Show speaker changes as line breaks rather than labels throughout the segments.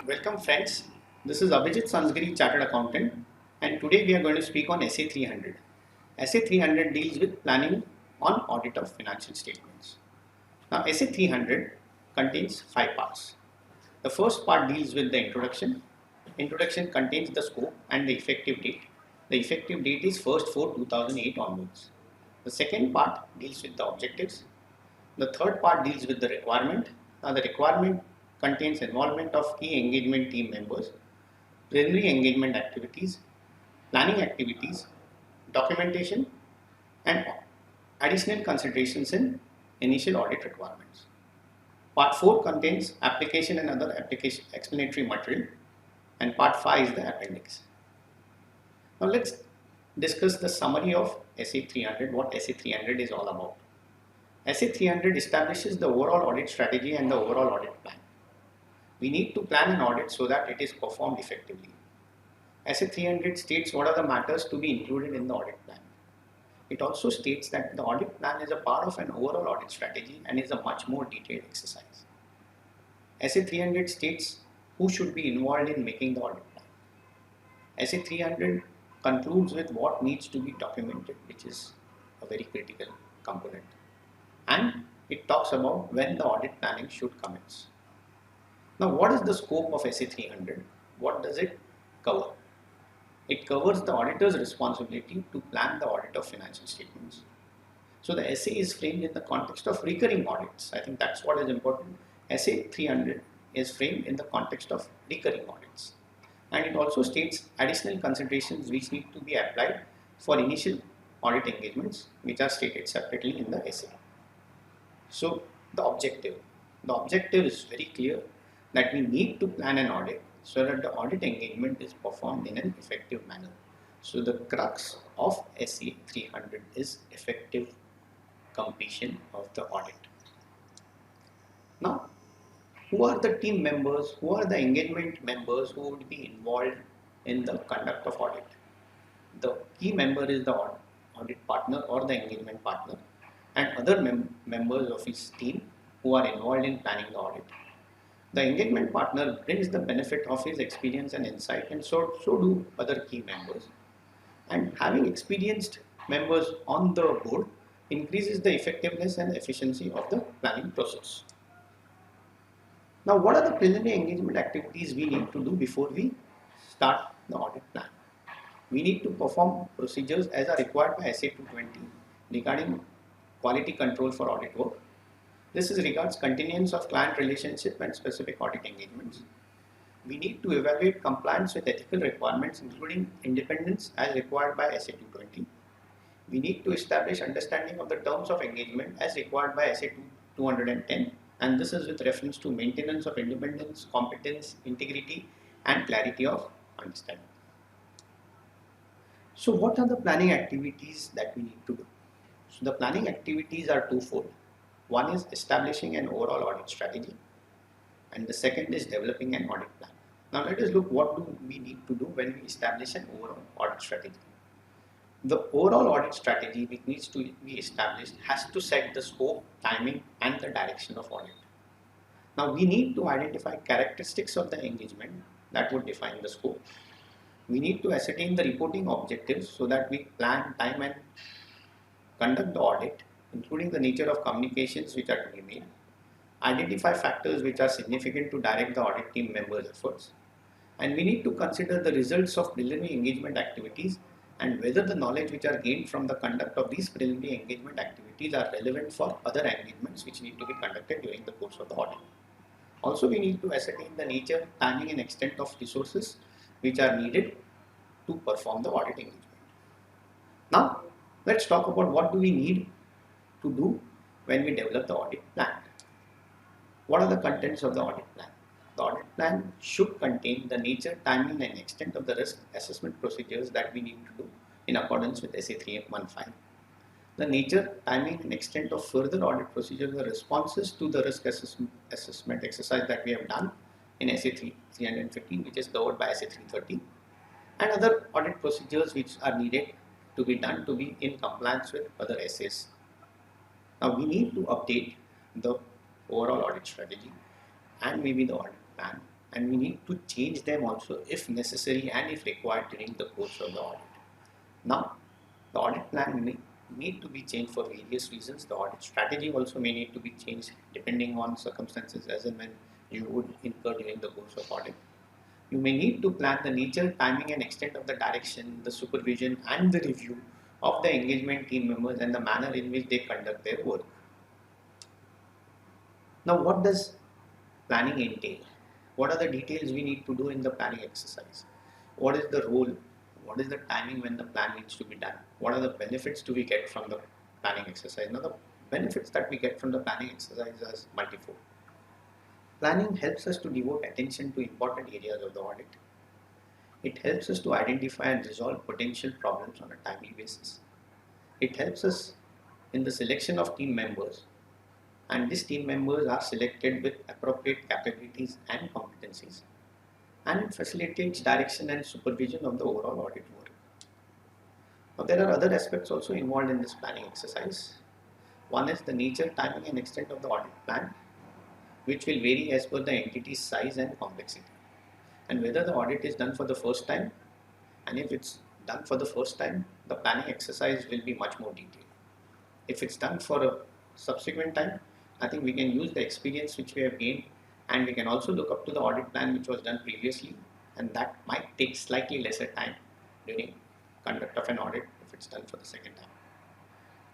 Welcome friends, this is Abhijit Sanzgiri Chartered Accountant, and today we are going to speak on SA 300. SA 300 deals with planning on audit of financial statements. Now SA 300 contains 5 parts. The first part deals with the introduction. Introduction contains the scope and the effective date. The effective date is 1st 4 2008 onwards. The second part deals with the objectives. The third part deals with the requirement. Now the requirement contains involvement of key engagement team members, preliminary engagement activities, planning activities, documentation, and additional considerations in initial audit requirements. Part 4 contains application and other application explanatory material, and part 5 is the appendix. Now let's discuss the summary of SA 300, what SA 300 is all about. SA 300 establishes the overall audit strategy and the overall audit plan. We need to plan an audit so that it is performed effectively. SA 300 states what are the matters to be included in the audit plan. It also states that the audit plan is a part of an overall audit strategy and is a much more detailed exercise. SA 300 states who should be involved in making the audit plan. SA 300 concludes with what needs to be documented, which is a very critical component. And it talks about when the audit planning should commence. Now, what is the scope of SA 300? What does it cover? It covers the auditor's responsibility to plan the audit of financial statements. So the SA is framed in the context of recurring audits. I think that's what is important. SA 300 is framed in the context of recurring audits. And it also states additional considerations which need to be applied for initial audit engagements, which are stated separately in the SA. So the objective is very clear, that we need to plan an audit so that the audit engagement is performed in an effective manner. So the crux of SA 300 is effective completion of the audit. Now, who are the team members, who are the engagement members who would be involved in the conduct of audit? The key member is the audit partner or the engagement partner, and other members of his team who are involved in planning the audit. The engagement partner brings the benefit of his experience and insight, and so do other key members. And having experienced members on the board increases the effectiveness and efficiency of the planning process. Now, what are the preliminary engagement activities we need to do before we start the audit plan? We need to perform procedures as are required by SA 220 regarding quality control for audit work. This is regards continuance of client relationship and specific audit engagements. We need to evaluate compliance with ethical requirements, including independence as required by SA 220. We need to establish understanding of the terms of engagement as required by SA 210, and this is with reference to maintenance of independence, competence, integrity, and clarity of understanding. So what are the planning activities that we need to do? So the planning activities are twofold. One is establishing an overall audit strategy, and the second is developing an audit plan. Now let us look what do we need to do when we establish an overall audit strategy. The overall audit strategy which needs to be established has to set the scope, timing, and the direction of audit. Now we need to identify characteristics of the engagement that would define the scope. We need to ascertain the reporting objectives so that we plan, time, and conduct the audit, including the nature of communications which are to be made, identify factors which are significant to direct the audit team members' efforts, and we need to consider the results of preliminary engagement activities and whether the knowledge which are gained from the conduct of these preliminary engagement activities are relevant for other engagements which need to be conducted during the course of the audit. Also, we need to ascertain the nature, timing, and extent of resources which are needed to perform the audit engagement. Now, let's talk about what do we need to do when we develop the audit plan. What are the contents of the audit plan? The audit plan should contain the nature, timing, and extent of the risk assessment procedures that we need to do in accordance with SA 315. The nature, timing, and extent of further audit procedures are responses to the risk assessment exercise that we have done in SA 315, which is covered by SA 330, and other audit procedures which are needed to be done to be in compliance with other SAs. Now we need to update the overall audit strategy and maybe the audit plan and we need to change them also if necessary and if required during the course of the audit. Now, the audit plan may need to be changed for various reasons. The audit strategy also may need to be changed depending on circumstances as and when you would incur during the course of audit. You may need to plan the nature, timing and extent of the direction, the supervision and the review of the engagement team members and the manner in which they conduct their work. Now, what does planning entail? What are the details we need to do in the planning exercise? What is the role? What is the timing when the plan needs to be done? What are the benefits do we get from the planning exercise? Now, the benefits that we get from the planning exercise are multifold. Planning helps us to devote attention to important areas of the audit. It helps us to identify and resolve potential problems on a timely basis. It helps us in the selection of team members, and these team members are selected with appropriate capabilities and competencies, and it facilitates direction and supervision of the overall audit work. Now, there are other aspects also involved in this planning exercise. One is the nature, timing and extent of the audit plan, which will vary as per the entity's size and complexity, and whether the audit is done for the first time, and if it's done for the first time, the planning exercise will be much more detailed. If it's done for a subsequent time, I think we can use the experience which we have gained, and we can also look up to the audit plan which was done previously, and that might take slightly lesser time during conduct of an audit if it's done for the second time.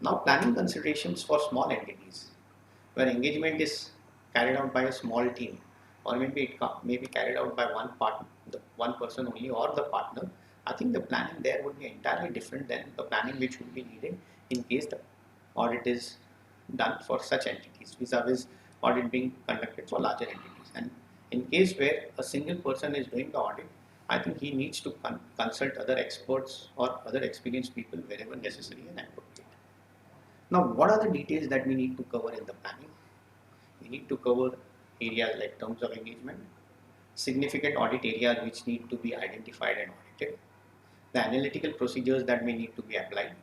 Now, planning considerations for small entities where engagement is carried out by a small team, or maybe it may be carried out by one person only or the partner. I think the planning there would be entirely different than the planning which would be needed in case the audit is done for such entities vis-a-vis audit being conducted for larger entities. And in case where a single person is doing the audit, I think he needs to consult other experts or other experienced people wherever necessary and appropriate. Now, what are the details that we need to cover in the planning? We need to cover areas like terms of engagement, significant audit areas which need to be identified and audited, the analytical procedures that may need to be applied,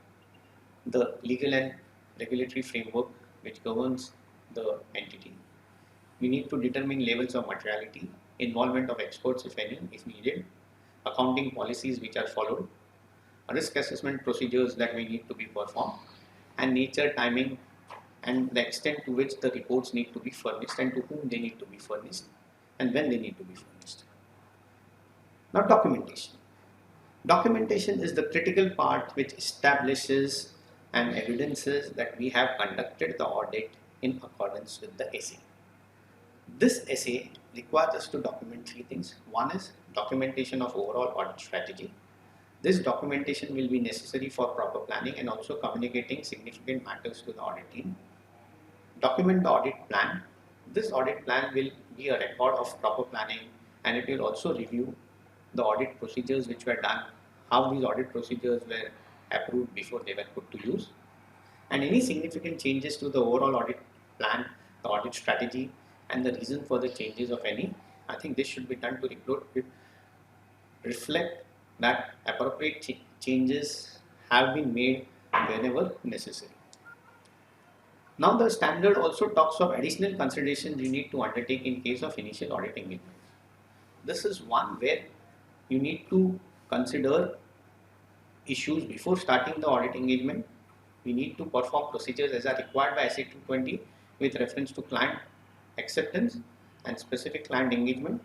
the legal and regulatory framework which governs the entity. We need to determine levels of materiality, involvement of experts if any, if needed, accounting policies which are followed, risk assessment procedures that may need to be performed, and nature, timing, and the extent to which the reports need to be furnished and to whom they need to be furnished and when they need to be furnished. Now, documentation. Documentation is the critical part which establishes and evidences that we have conducted the audit in accordance with the essay. This essay requires us to document three things. One is documentation of overall audit strategy. This documentation will be necessary for proper planning and also communicating significant matters to the audit team. Document the audit plan. This audit plan will be a record of proper planning, and it will also review the audit procedures which were done, how these audit procedures were approved before they were put to use, and any significant changes to the overall audit plan, the audit strategy, and the reason for the changes of any. I think this should be done to reflect that appropriate changes have been made whenever necessary. Now, the standard also talks of additional considerations you need to undertake in case of initial audit engagement. This is one where you need to consider issues before starting the audit engagement. We need to perform procedures as are required by SA 220 with reference to client acceptance and specific client engagement.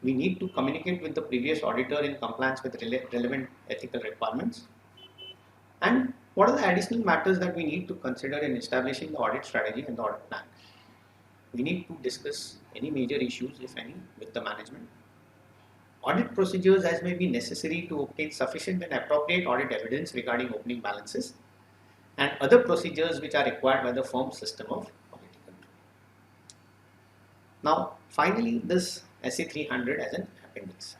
We need to communicate with the previous auditor in compliance with relevant ethical requirements. And what are the additional matters that we need to consider in establishing the audit strategy and the audit plan? We need to discuss any major issues, if any, with the management. Audit procedures as may be necessary to obtain sufficient and appropriate audit evidence regarding opening balances, and other procedures which are required by the firm's system of auditing control. Now, finally, this SA 300 as an appendix.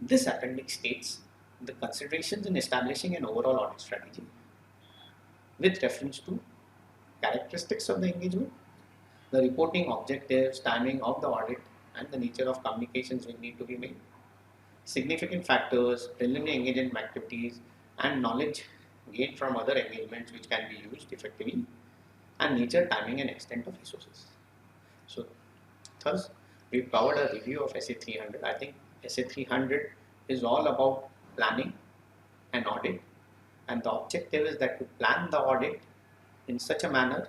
This appendix states the considerations in establishing an overall audit strategy with reference to characteristics of the engagement, the reporting objectives, timing of the audit, and the nature of communications which need to be made, significant factors, preliminary engagement activities, and knowledge gained from other engagements which can be used effectively, and nature, timing, and extent of resources. So, thus, we've covered a review of SA 300. I think SA 300 is all about planning and audit, and the objective is that to plan the audit in such a manner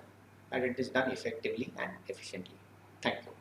that it is done effectively and efficiently. Thank you.